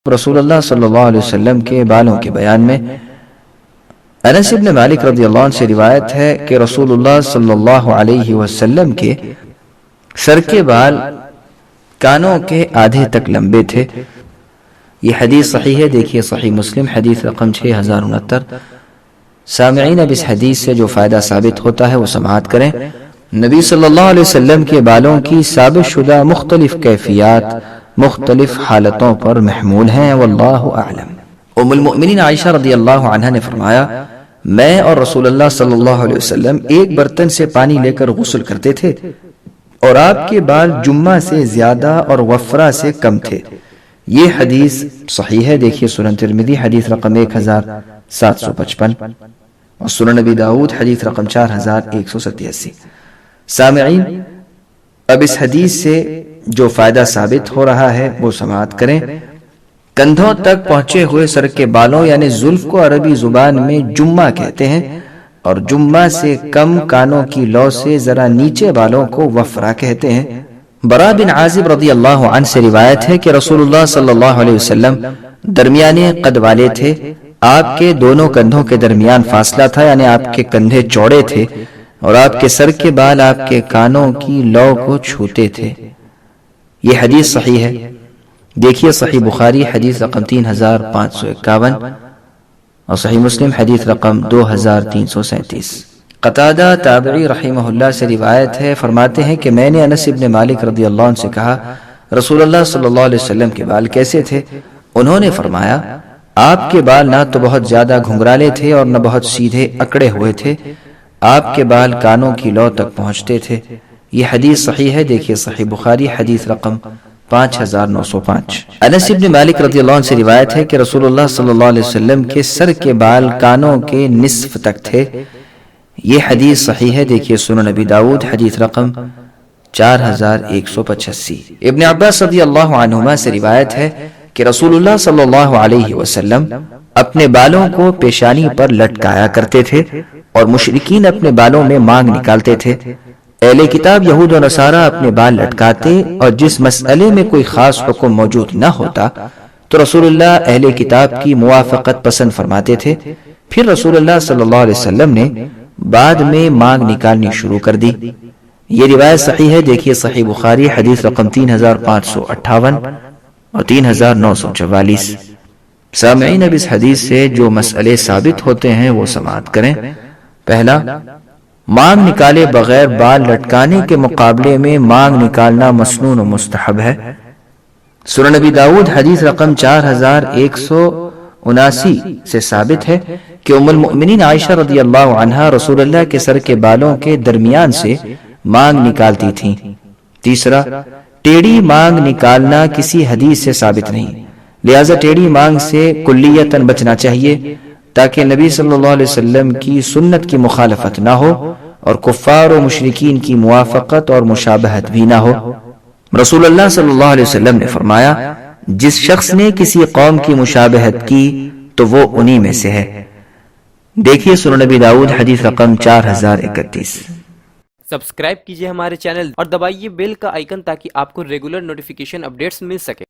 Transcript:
رسول اللہ صلی اللہ علیہ وسلم کے بالوں کے بیان میں انس بن مالک رضی اللہ عنہ سے روایت ہے کہ رسول اللہ صلی اللہ علیہ وسلم کے سر کے بال کانوں کے آدھے تک لمبے تھے۔ یہ حدیث صحیح ہے، دیکھیے صحیح مسلم حدیث رقم 6069۔ سامعین، اب اس حدیث سے جو فائدہ ثابت ہوتا ہے وہ سماعت کریں۔ نبی صلی اللہ علیہ وسلم کے بالوں کی ثابت شدہ مختلف کیفیات مختلف حالتوں پر محمول ہیں، واللہ اعلم۔ ام المؤمنین عائشہ رضی اللہ عنہ نے فرمایا، میں اور رسول اللہ صلی اللہ علیہ وسلم ایک برتن سے پانی لے کر غسل کرتے تھے اور آپ کے بال جمعہ سے زیادہ اور وفرہ سے کم تھے۔ یہ حدیث صحیح ہے، دیکھیے سنن ترمذی حدیث رقم 1755 اور سنن نبی داؤد حدیث رقم 4187۔ سامعین، اب اس حدیث سے جو فائدہ ثابت ہو رہا ہے وہ سماعت کریں۔ کندھوں تک پہنچے ہوئے سر کے بالوں یعنی زلف کو عربی زبان میں جمعہ کہتے ہیں، اور جمعہ سے کم کانوں کی لو سے ذرا نیچے بالوں کو وفرہ کہتے ہیں۔ برا بن عازب رضی اللہ عنہ سے روایت ہے کہ رسول اللہ صلی اللہ علیہ وسلم درمیانے قد والے تھے، آپ کے دونوں کندھوں کے درمیان فاصلہ تھا، یعنی آپ کے کندھے چوڑے تھے اور آپ کے سر کے بال آپ کے کانوں کی لو کو چھوتے تھے۔ یہ حدیث صحیح ہے، دیکھیے صحیح بخاری حدیث رقم 3551 اور صحیح مسلم حدیث رقم 2337۔ قتادہ تابعی رحمہ اللہ سے روایت ہے، فرماتے ہیں کہ میں نے انس بن مالک رضی اللہ عنہ سے کہا، رسول اللہ صلی اللہ علیہ وسلم کے بال کیسے تھے؟ انہوں نے فرمایا، آپ کے بال نہ تو بہت زیادہ گھنگرالے تھے اور نہ بہت سیدھے اکڑے ہوئے تھے، آپ کے بال کانوں کی لو تک پہنچتے تھے۔ یہ حدیث صحیح ہے، دیکھیے صحیح بخاری حدیث رقم 5905۔ انس بن مالک رضی اللہ عنہ سے روایت ہے کہ رسول اللہ صلی اللہ علیہ وسلم کے سر کے بال کانوں کے نصف تک تھے۔ یہ حدیث صحیح ہے، دیکھیے سنن نبی داؤد حدیث رقم 4185۔ ابن عباس رضی اللہ عنہما سے روایت ہے کہ رسول اللہ صلی اللہ علیہ وسلم اپنے بالوں کو پیشانی پر لٹکایا کرتے تھے اور مشرکین اپنے بالوں میں مانگ نکالتے تھے۔ اہل کتاب یہود و نصارہ اپنے بال لٹکاتے اور جس مسئلے میں کوئی خاص حکم موجود نہ ہوتا تو رسول اللہ اہل کتاب کی موافقت پسند فرماتے تھے، پھر رسول اللہ صلی اللہ علیہ وسلم نے بعد میں مانگ نکالنی شروع کر دی۔ یہ روایت صحیح ہے، دیکھیے صحیح بخاری حدیث رقم 3558 اور 3944۔ سامعین، اب اس حدیث سے جو مسئلے ثابت ہوتے ہیں وہ سماعت کریں۔ پہلا، مانگ نکالے بغیر بال لٹکانے کے مقابلے میں مانگ نکالنا مسنون و مستحب ہے۔ سنن نبی داؤد حدیث رقم 4179 سے ثابت ہے کہ ام المؤمنین عائشہ رضی اللہ عنہا رسول اللہ کے سر کے بالوں کے درمیان سے مانگ نکالتی تھیں۔ تیسرا، ٹیڑھی مانگ نکالنا کسی حدیث سے ثابت نہیں، لہذا ٹیڑھی مانگ سے کلیتاً بچنا چاہیے تاکہ نبی صلی اللہ علیہ وسلم کی سنت کی مخالفت نہ ہو اور کفار و مشرکین کی موافقت اور مشابہت بھی نہ ہو۔ رسول اللہ صلی اللہ علیہ وسلم نے فرمایا، جس شخص نے کسی قوم کی مشابہت کی تو وہ انہی میں سے ہے۔ دیکھیے سنن نبی داؤد حدیث رقم 4031۔ سبسکرائب کیجئے ہمارے چینل اور دبائیے بیل کا آئیکن تاکہ آپ کو ریگولر نوٹیفیکیشن اپڈیٹس مل سکے۔